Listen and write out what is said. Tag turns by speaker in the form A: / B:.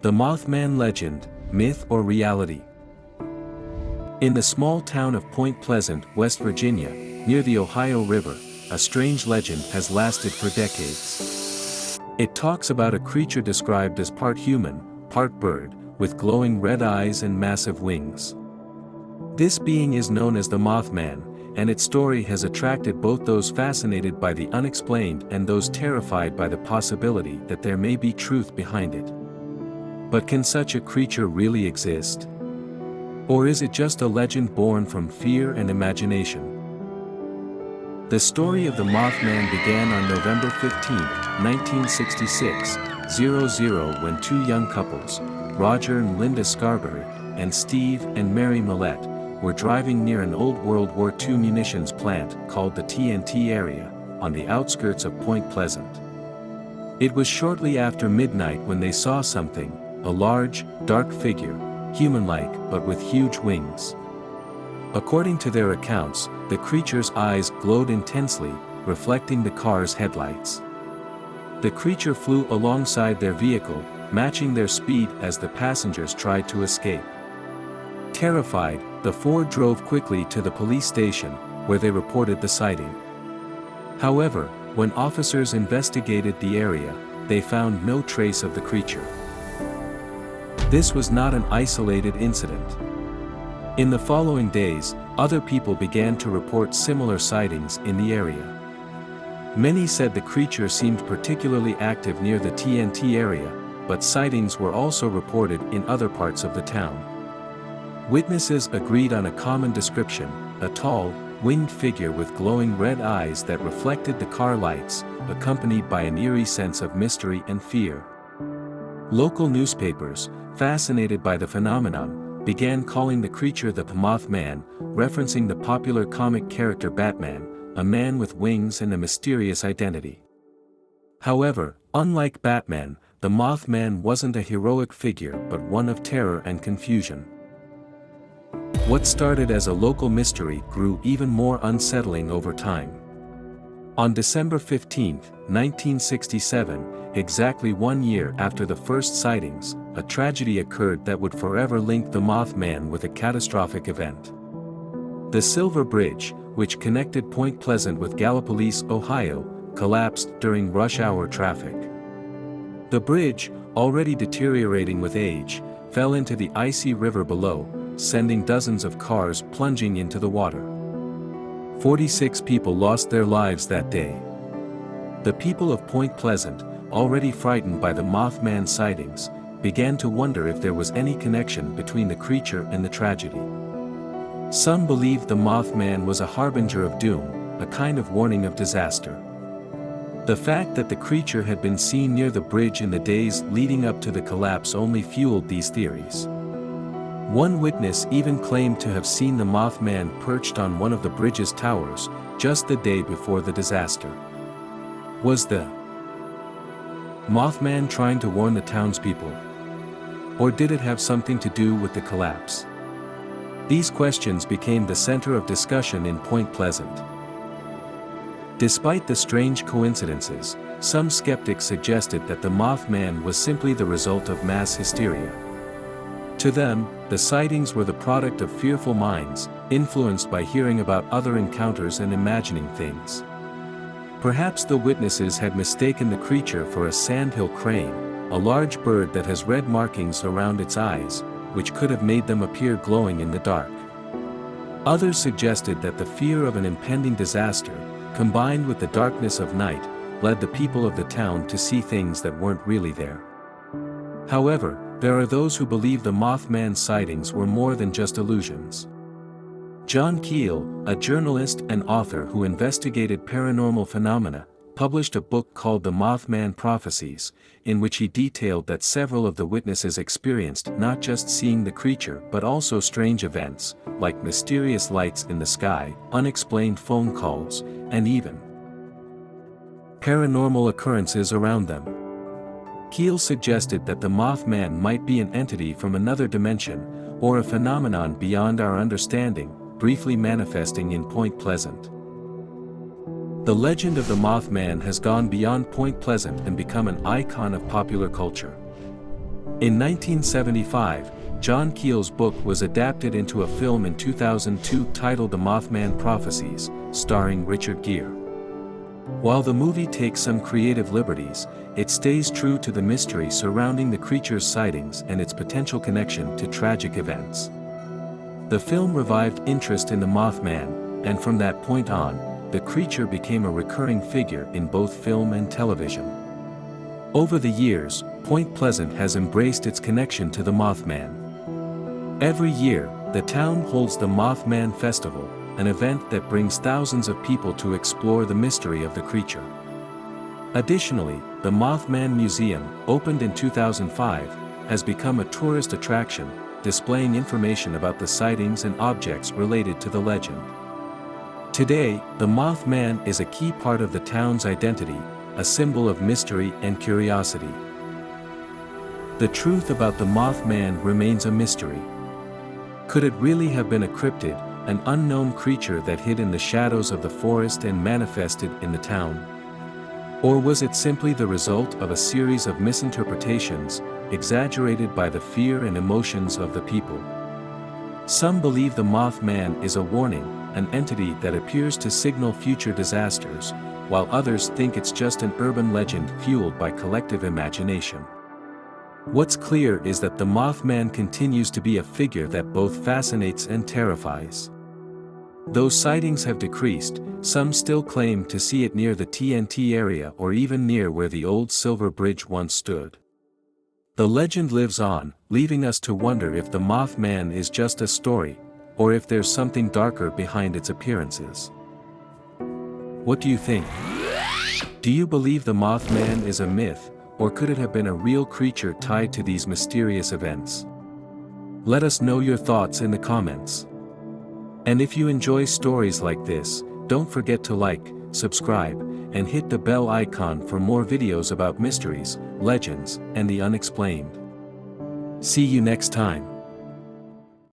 A: The Mothman legend, myth or reality? In the small town of Point Pleasant, West Virginia, near the Ohio River, a strange legend has lasted for decades. It talks about a creature described as part human, part bird, with glowing red eyes and massive wings. This being is known as the Mothman, and its story has attracted both those fascinated by the unexplained and those terrified by the possibility that there may be truth behind it. But can such a creature really exist? Or is it just a legend born from fear and imagination? The story of the Mothman began on November 15, 1966, when two young couples, Roger and Linda Scarberry, and Steve and Mary Millette, were driving near an old World War II munitions plant called the TNT area, on the outskirts of Point Pleasant. It was shortly after midnight when they saw something, a large, dark figure, human-like but with huge wings. According to their accounts, the creature's eyes glowed intensely, reflecting the car's headlights. The creature flew alongside their vehicle, matching their speed as the passengers tried to escape. Terrified, the four drove quickly to the police station, where they reported the sighting. However, when officers investigated the area, they found no trace of the creature. This was not an isolated incident. In the following days, other people began to report similar sightings in the area. Many said the creature seemed particularly active near the TNT area, but sightings were also reported in other parts of the town. Witnesses agreed on a common description, a tall, winged figure with glowing red eyes that reflected the car lights, accompanied by an eerie sense of mystery and fear. Local newspapers, fascinated by the phenomenon, began calling the creature the Mothman, referencing the popular comic character Batman, a man with wings and a mysterious identity. However, unlike Batman, the Mothman wasn't a heroic figure but one of terror and confusion. What started as a local mystery grew even more unsettling over time. On December 15, 1967, exactly 1 year after the first sightings, a tragedy occurred that would forever link the Mothman with a catastrophic event. The Silver Bridge, which connected Point Pleasant with Gallipolis, Ohio, collapsed during rush hour traffic. The bridge, already deteriorating with age, fell into the icy river below, sending dozens of cars plunging into the water. 46 people lost their lives that day. The people of Point Pleasant, already frightened by the Mothman sightings, began to wonder if there was any connection between the creature and the tragedy. Some believed the Mothman was a harbinger of doom, a kind of warning of disaster. The fact that the creature had been seen near the bridge in the days leading up to the collapse only fueled these theories. One witness even claimed to have seen the Mothman perched on one of the bridge's towers, just the day before the disaster. Was the Mothman trying to warn the townspeople? Or did it have something to do with the collapse? These questions became the center of discussion in Point Pleasant. Despite the strange coincidences, some skeptics suggested that the Mothman was simply the result of mass hysteria. To them, the sightings were the product of fearful minds, influenced by hearing about other encounters and imagining things. Perhaps the witnesses had mistaken the creature for a sandhill crane, a large bird that has red markings around its eyes, which could have made them appear glowing in the dark. Others suggested that the fear of an impending disaster, combined with the darkness of night, led the people of the town to see things that weren't really there. However, there are those who believe the Mothman sightings were more than just illusions. John Keel, a journalist and author who investigated paranormal phenomena, published a book called The Mothman Prophecies, in which he detailed that several of the witnesses experienced not just seeing the creature but also strange events, like mysterious lights in the sky, unexplained phone calls, and even paranormal occurrences around them. Keel suggested that the Mothman might be an entity from another dimension, or a phenomenon beyond our understanding, briefly manifesting in Point Pleasant. The legend of the Mothman has gone beyond Point Pleasant and become an icon of popular culture. In 1975, John Keel's book was adapted into a film in 2002 titled The Mothman Prophecies, starring Richard Gere. While the movie takes some creative liberties, it stays true to the mystery surrounding the creature's sightings and its potential connection to tragic events. The film revived interest in the Mothman, and from that point on, the creature became a recurring figure in both film and television. Over the years, Point Pleasant has embraced its connection to the Mothman. Every year, the town holds the Mothman Festival, an event that brings thousands of people to explore the mystery of the creature. Additionally, the Mothman Museum, opened in 2005, has become a tourist attraction, displaying information about the sightings and objects related to the legend. Today, the Mothman is a key part of the town's identity, a symbol of mystery and curiosity. The truth about the Mothman remains a mystery. Could it really have been a cryptid, an unknown creature that hid in the shadows of the forest and manifested in the town? Or was it simply the result of a series of misinterpretations, exaggerated by the fear and emotions of the people? Some believe the Mothman is a warning, an entity that appears to signal future disasters, while others think it's just an urban legend fueled by collective imagination. What's clear is that the Mothman continues to be a figure that both fascinates and terrifies. Though sightings have decreased, some still claim to see it near the TNT area or even near where the old Silver Bridge once stood. The legend lives on, leaving us to wonder if the Mothman is just a story, or if there's something darker behind its appearances. What do you think? Do you believe the Mothman is a myth, or could it have been a real creature tied to these mysterious events? Let us know your thoughts in the comments. And if you enjoy stories like this, don't forget to like, subscribe, and hit the bell icon for more videos about mysteries, legends, and the unexplained. See you next time.